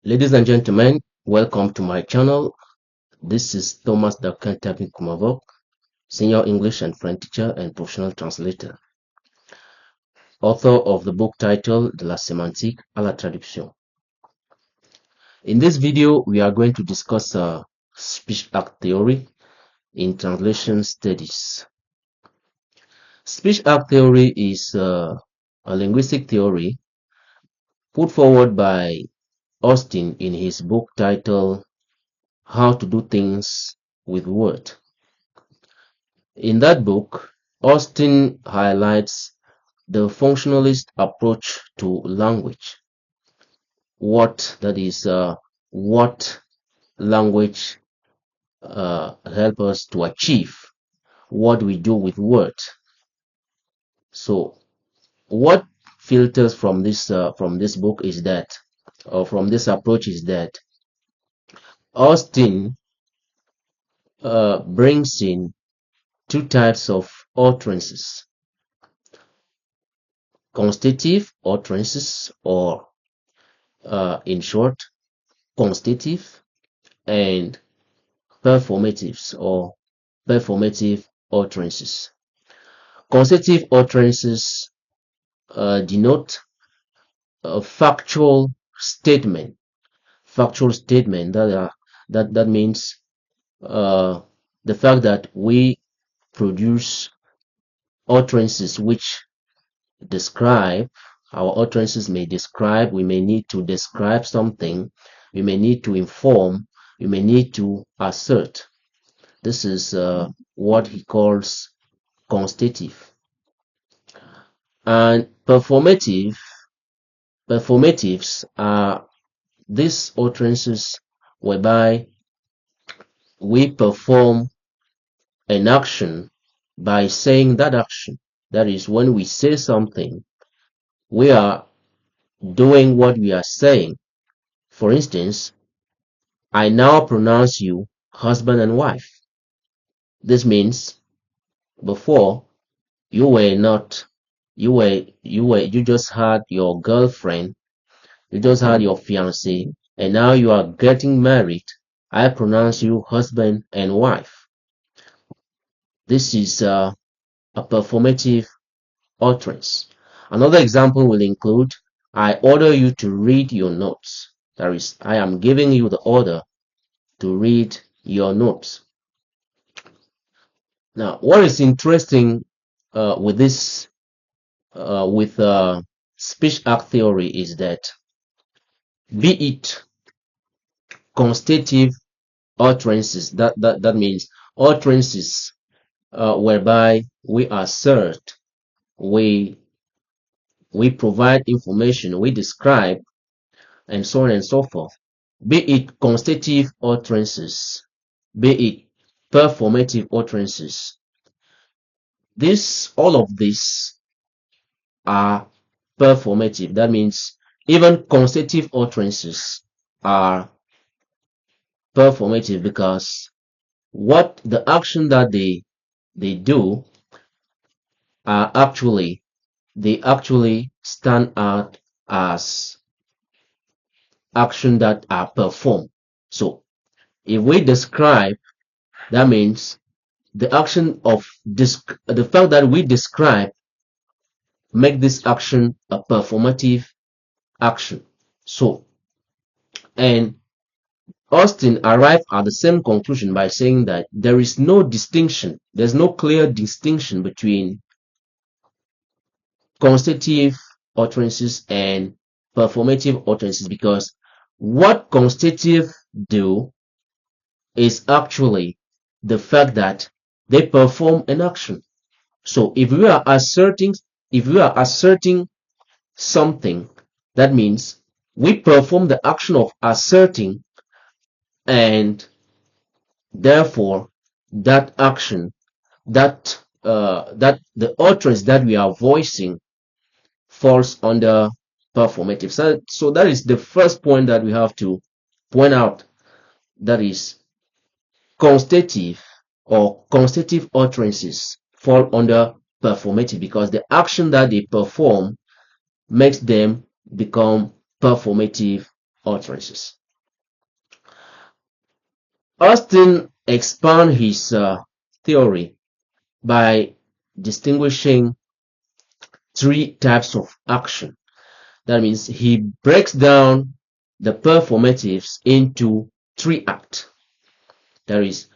Ladies and gentlemen, welcome to my channel. This is Thomas Kumavok, Senior English and French teacher and professional translator, author of the book titled De la sémantique à la traduction. In this video, we are going to discuss speech act theory in translation studies. Speech act theory is a linguistic theory put forward by Austin in his book titled How to Do Things with Words. In that book, Austin highlights the functionalist approach to language. What language help us to achieve what we do with words. So, what filters from this book is that, or from this approach is that, Austin brings in two types of utterances: constitutive utterances, or in short, constitutive, and performatives or performative utterances. Constitutive utterances denote a factual statement. That means the fact that we produce utterances which describe. Our utterances may describe. We may need to describe something. We may need to inform. We may need to assert. This is what he calls constitutive. And performatives are these utterances whereby we perform an action by saying that action. That is, when we say something, we are doing what we are saying. For instance, I now pronounce you husband and wife. This means before you just had your girlfriend, you just had your fiancé, and now you are getting married. I pronounce you husband and wife. This is a performative utterance. Another example will include, I order you to read your notes. That is, I am giving you the order to read your notes. Now, what is interesting with this, speech act theory is that, be it constitutive utterances, that means utterances whereby we assert, we provide information, we describe, and so on and so forth. Be it constitutive utterances, be it performative utterances. All of these are performative. That means even constitutive utterances are performative, because what the action that they do are actually stand out as action that are performed. So if we describe, that means the action of the fact that we describe make this action a performative action. So, and Austin arrived at the same conclusion by saying that there is no distinction, there's no clear distinction between constitutive utterances and performative utterances, because what constitutive do is actually the fact that they perform an action. So if we are asserting something, that means we perform the action of asserting, and therefore that action, that the utterance that we are voicing falls under performative. So that is the first point that we have to point out. That is, constitutive utterances fall under performative, because the action that they perform makes them become performative utterances. Austin expands his theory by distinguishing three types of action. That means he breaks down the performatives into three acts. There is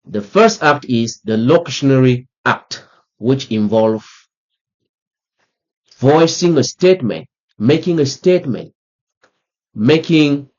the first act is the locutionary act, which involves voicing a statement, making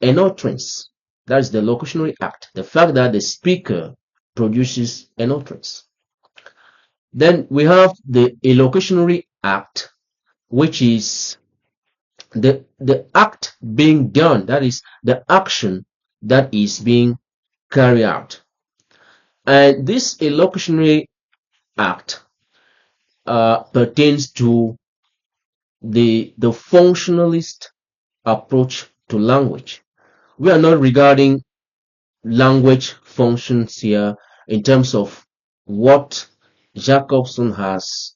an utterance. That is the locutionary act, the fact that the speaker produces an utterance. Then we have the illocutionary act, which is the act being done, that is the action that is being carried out. And this illocutionary act pertains to the functionalist approach to language. We are not regarding language functions here in terms of what Jacobson has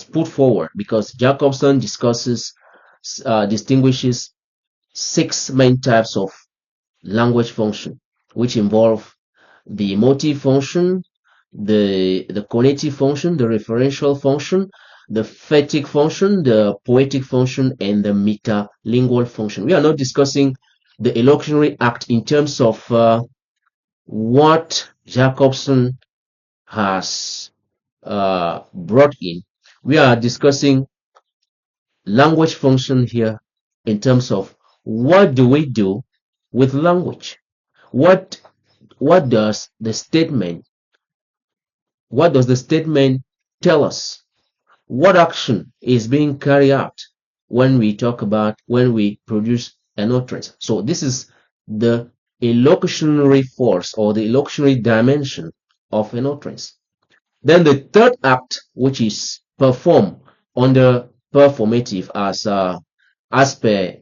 put forward, because Jacobson distinguishes 6 main types of language function, which involve the emotive function, the cognitive function, the referential function, the phatic function, the poetic function, and the metalingual function. We are not discussing the illocutionary act in terms of what Jacobson has brought in. We are discussing language function here in terms of what do we do with language? What does the statement tell us? What action is being carried out when we produce an utterance? So this is the illocutionary force or the illocutionary dimension of an utterance. Then the third act, which is performed under performative as per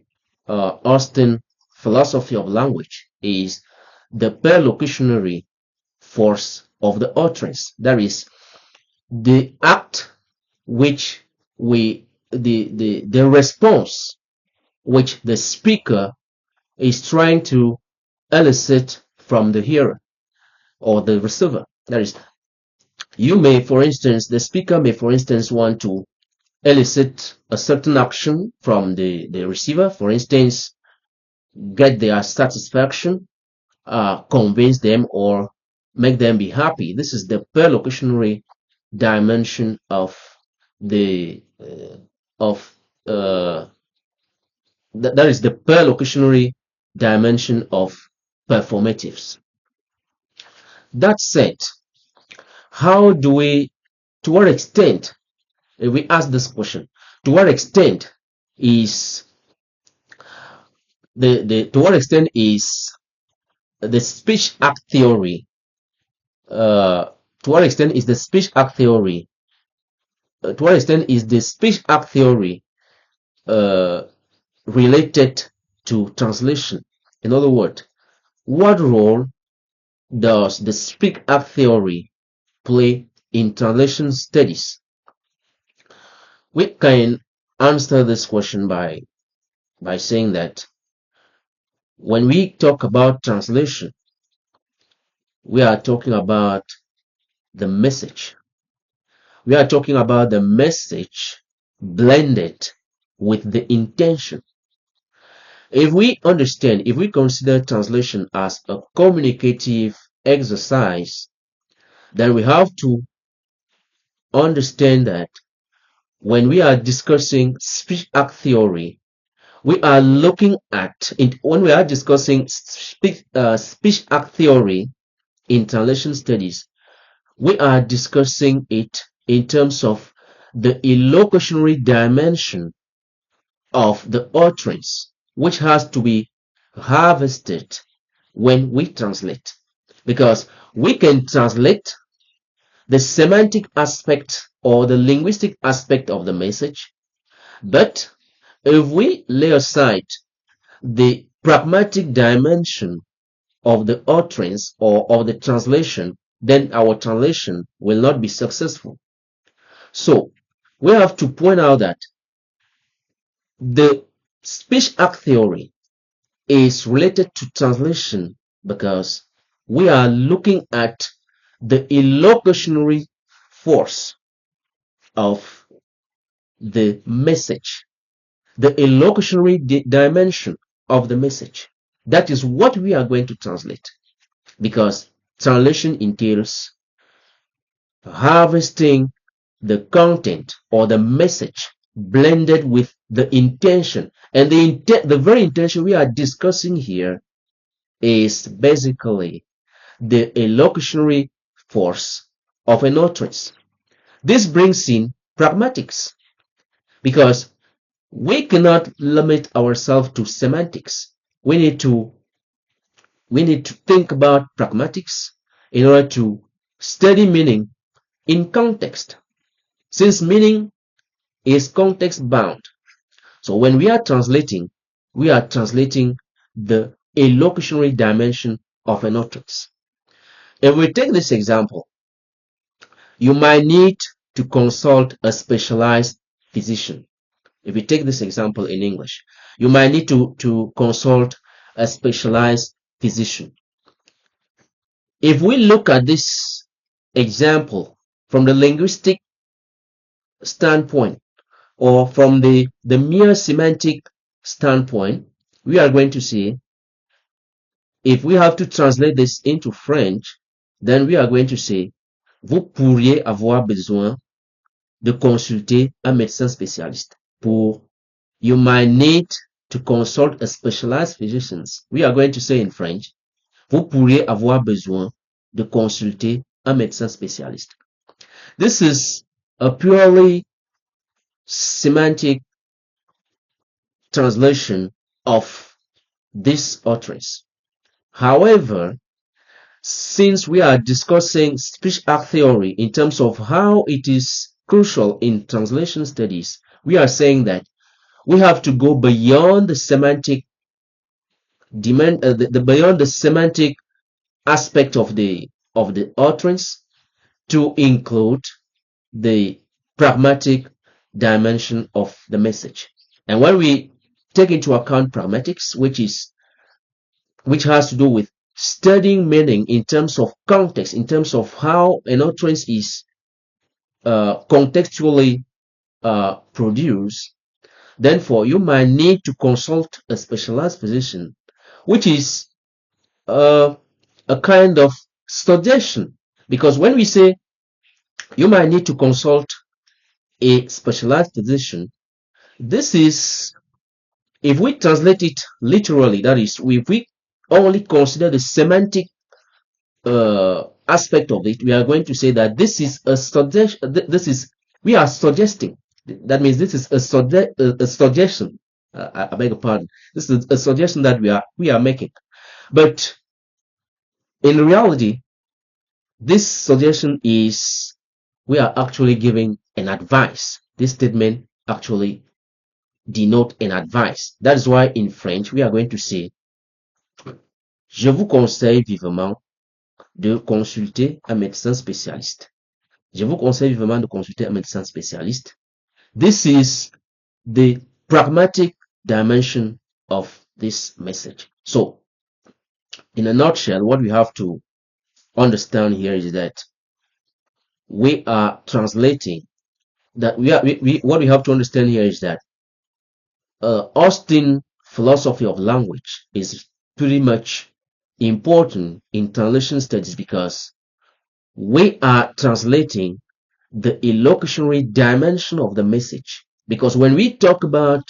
Austin philosophy of language, is the perlocutionary force of the utterance. That is the act which the response which the speaker is trying to elicit from the hearer or the receiver. That is, the speaker may, for instance, want to elicit a certain action from the receiver, for instance, get their satisfaction, convince them, or make them be happy. This is the perlocutionary dimension of that is the perlocutionary dimension of performatives. That said, to what extent, if we ask this question, to what extent is the speech act theory related to translation? In other words, what role does the speech act theory play in translation studies? We can answer this question by saying that when we talk about translation, we are talking about the message. We are talking about the message blended with the intention. If we consider translation as a communicative exercise, then we have to understand that when we are discussing speech act theory, when we are discussing speech act theory in translation studies, we are discussing it in terms of the illocutionary dimension of the utterance, which has to be harvested when we translate. Because we can translate the semantic aspect or the linguistic aspect of the message, but if we lay aside the pragmatic dimension of the utterance or of the translation, then our translation will not be successful. So we have to point out that the speech act theory is related to translation because we are looking at the illocutionary force of the message, the illocutionary dimension of the message. That is what we are going to translate, because translation entails harvesting the content or the message blended with the intention. And the very intention we are discussing here is basically the illocutionary force of an utterance. This brings in pragmatics, because we cannot limit ourselves to semantics. We need to think about pragmatics in order to study meaning in context, since meaning is context bound. So when we are translating the illocutionary dimension of an utterance. If we take this example, you might need to consult a specialized physician. If we take this example in English, you might need to consult a specialized physician. If we look at this example from the linguistic standpoint, or from the mere semantic standpoint, we are going to see, if we have to translate this into French, then we are going to say, vous pourriez avoir besoin de consulter un médecin spécialiste. You might need to consult a specialized physician. We are going to say in French, vous pourriez avoir besoin de consulter un médecin spécialiste. This is a purely semantic translation of this utterance. However, since we are discussing speech act theory in terms of how it is crucial in translation studies, we are saying that we have to go beyond the semantic beyond the semantic aspect of the utterance to include the pragmatic dimension of the message. And when we take into account pragmatics, which has to do with studying meaning in terms of context, in terms of how an utterance is contextually produced, therefore you might need to consult a specialized physician, which is a kind of suggestion. Because when we say you might need to consult a specialized physician, this is, if we translate it literally, that is, if we only consider the semantic aspect of it, we are going to say that this is a suggestion. We are suggesting. That means this is a suggestion. I beg your pardon. This is a suggestion that we are making. But in reality, this suggestion is, we are actually giving an advice. This statement actually denote an advice. That is why in French, we are going to say, je vous conseille vivement de consulter un médecin spécialiste. Je vous conseille vivement de consulter un médecin spécialiste. This is the pragmatic dimension of this message. So, in a nutshell, what we have to understand here is that we are translating, that what we have to understand here is that Austin philosophy of language is pretty much important in translation studies, because we are translating the illocutionary dimension of the message. Because when we talk about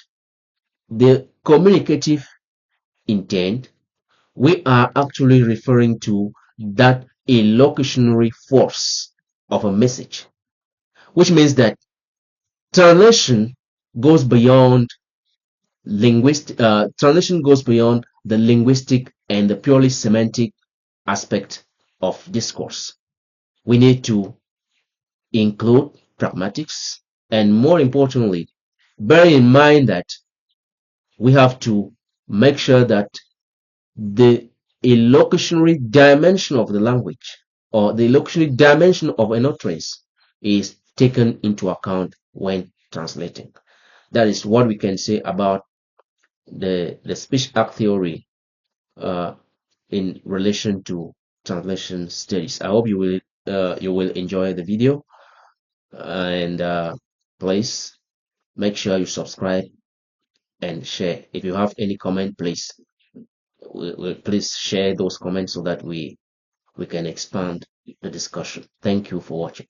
the communicative intent, we are actually referring to that illocutionary force of a message, which means that translation goes beyond translation goes beyond the linguistic and the purely semantic aspect of discourse. We need to include pragmatics, and more importantly, bear in mind that we have to make sure that the illocutionary dimension of the language, or the illocutionary dimension of an utterance, is taken into account when translating. That is what we can say about the speech act theory in relation to translation studies. I hope you will enjoy the video, and please make sure you subscribe and share. If you have any comment, please please share those comments so that we can expand the discussion. Thank you for watching.